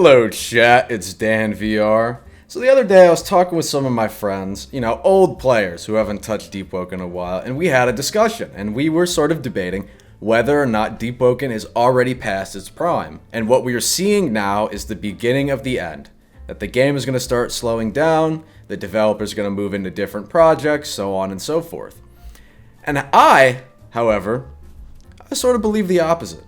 Hello, chat. It's Dan VR. So the other day I was talking with some of my friends, old players who haven't touched Deepwoken in a while, and we had a discussion, and we were sort of debating whether or not Deepwoken is already past its prime. And what we are seeing now is the beginning of the end. That the game is going to start slowing down, the developers are going to move into different projects, so on and so forth. And however, I sort of believe the opposite.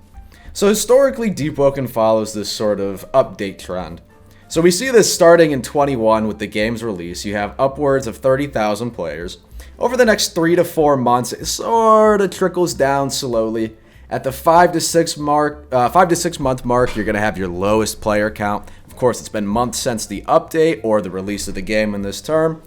So historically, Deepwoken follows this sort of update trend. So we see this starting in 21 with the game's release. You have upwards of 30,000 players. Over the next 3 to 4 months, it sort of trickles down slowly. At the 5 to 6 month mark, you're going to have your lowest player count. Of course, it's been months since the update or the release of the game in this term.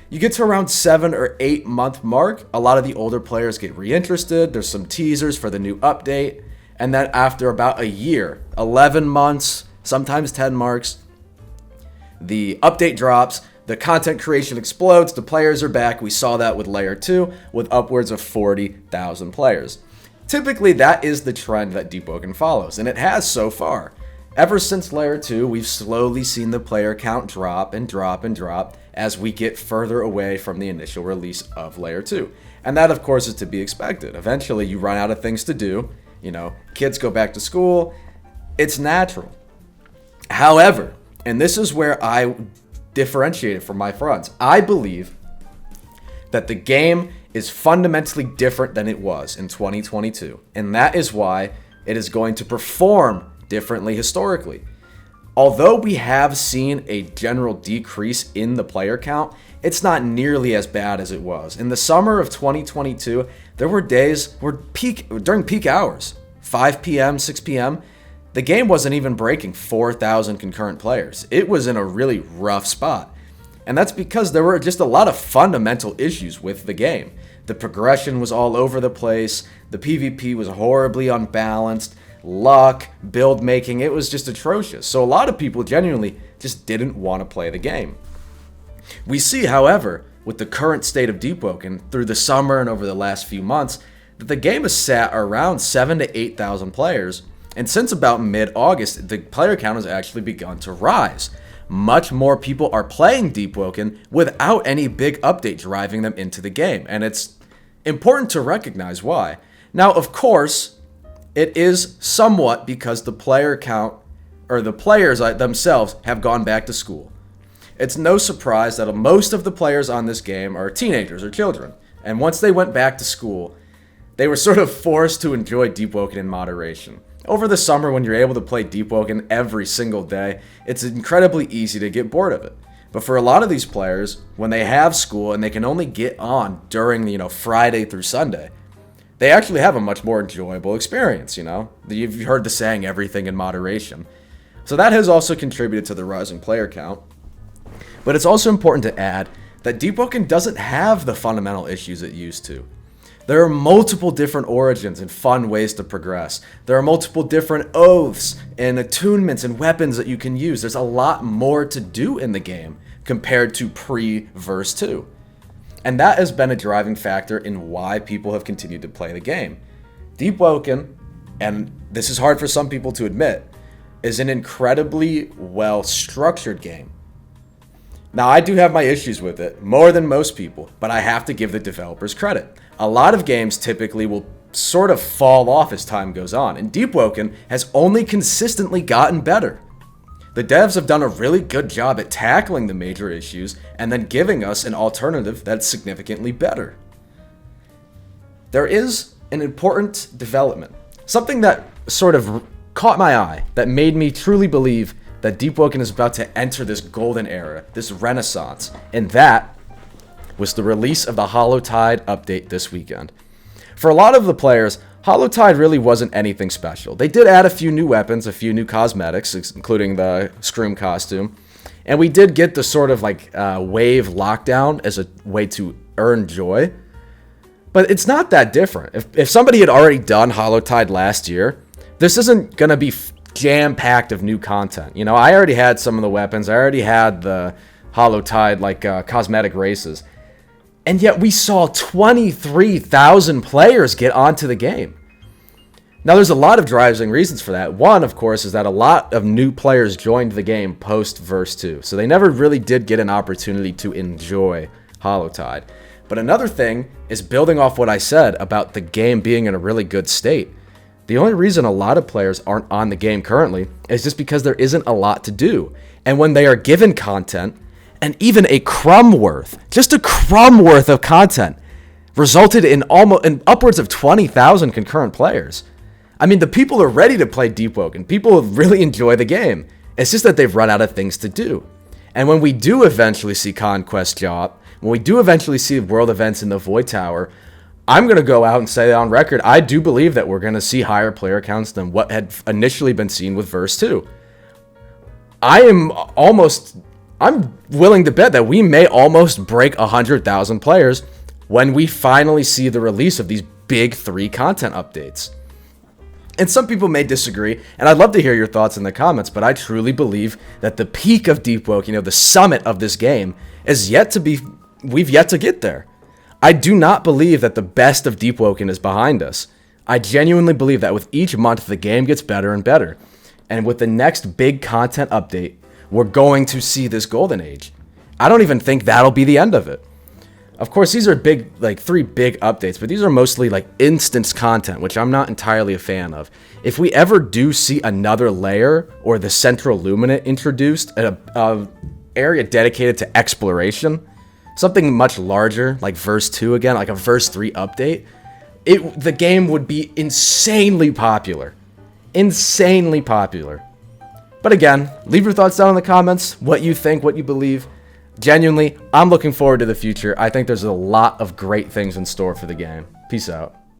You get to around 7 or 8 month mark, a lot of the older players get reinterested. There's some teasers for the new update. And then after about a year, 11 months, sometimes 10 marks, the update drops, the content creation explodes, the players are back. We saw that with Layer 2 with upwards of 40,000 players. Typically, that is the trend that Deepwoken follows, and it has so far. Ever since Layer 2, we've slowly seen the player count drop and drop and drop as we get further away from the initial release of Layer 2. And that, of course, is to be expected. Eventually, you run out of things to do. Kids go back to school. It's natural. However, and this is where I differentiate it from my friends, I believe that the game is fundamentally different than it was in 2022. And that is why it is going to perform differently historically. Although we have seen a general decrease in the player count, it's not nearly as bad as it was. In the summer of 2022, there were days where during peak hours, 5 p.m., 6 p.m., the game wasn't even breaking 4,000 concurrent players. It was in a really rough spot. And that's because there were just a lot of fundamental issues with the game. The progression was all over the place. The PvP was horribly unbalanced. Luck, build making, it was just atrocious. So a lot of people genuinely just didn't want to play the game. We see, however, with the current state of Deepwoken through the summer and over the last few months, that the game has sat around 7,000 to 8,000 players, and since about mid-August, the player count has actually begun to rise. Much more people are playing Deepwoken without any big update driving them into the game, and it's important to recognize why. Now, of course, it is somewhat because the player count, or the players themselves, have gone back to school. It's no surprise that most of the players on this game are teenagers or children, and once they went back to school, they were sort of forced to enjoy Deepwoken in moderation. Over the summer, when you're able to play Deepwoken every single day, it's incredibly easy to get bored of it. But for a lot of these players, when they have school and they can only get on during, Friday through Sunday, they actually have a much more enjoyable experience, You've heard the saying, everything in moderation. So that has also contributed to the rising player count. But it's also important to add that Deepwoken doesn't have the fundamental issues it used to. There are multiple different origins and fun ways to progress. There are multiple different oaths and attunements and weapons that you can use. There's a lot more to do in the game compared to pre-Verse 2. And that has been a driving factor in why people have continued to play the game. Deepwoken, and this is hard for some people to admit, is an incredibly well-structured game. Now, I do have my issues with it, more than most people, but I have to give the developers credit. A lot of games typically will sort of fall off as time goes on, and Deepwoken has only consistently gotten better. The devs have done a really good job at tackling the major issues and then giving us an alternative that's significantly better. There is an important development, something that sort of caught my eye, that made me truly believe that Deepwoken is about to enter this golden era, this renaissance, and that was the release of the Hollowtide update this weekend. For a lot of the players, Hollowtide really wasn't anything special. They did add a few new weapons, a few new cosmetics, including the Scroom costume, and we did get the sort of wave lockdown as a way to earn joy. But it's not that different. If somebody had already done Hollowtide last year, this isn't going to be jam-packed of new content. I already had some of the weapons. I already had the Hollowtide cosmetic races. And yet we saw 23,000 players get onto the game. Now, there's a lot of driving reasons for that. One, of course, is that a lot of new players joined the game post Verse 2, so they never really did get an opportunity to enjoy Holotide. But another thing is building off what I said about the game being in a really good state. The only reason a lot of players aren't on the game currently is just because there isn't a lot to do. And when they are given content, and even a crumb worth, just a crumb worth of content, resulted in upwards of 20,000 concurrent players. I mean, the people are ready to play Deepwoken. People really enjoy the game. It's just that they've run out of things to do. And when we do eventually see Conquest drop, when we do eventually see world events in the Void Tower, I'm going to go out and say on record, I do believe that we're going to see higher player counts than what had initially been seen with Verse 2. I'm willing to bet that we may almost break 100,000 players when we finally see the release of these big 3 content updates. And some people may disagree, and I'd love to hear your thoughts in the comments, but I truly believe that the peak of Deepwoken, the summit of this game, we've yet to get there. I do not believe that the best of Deepwoken is behind us. I genuinely believe that with each month, the game gets better and better. And with the next big content update, we're going to see this golden age. I don't even think that'll be the end of it. Of course, these are 3 big updates, but these are mostly instance content, which I'm not entirely a fan of. If we ever do see another layer or the central luminate introduced, a area dedicated to exploration, something much larger, like Verse 2 again, like a Verse 3 update, the game would be insanely popular. Insanely popular. But again, leave your thoughts down in the comments, what you think, what you believe. Genuinely, I'm looking forward to the future. I think there's a lot of great things in store for the game. Peace out.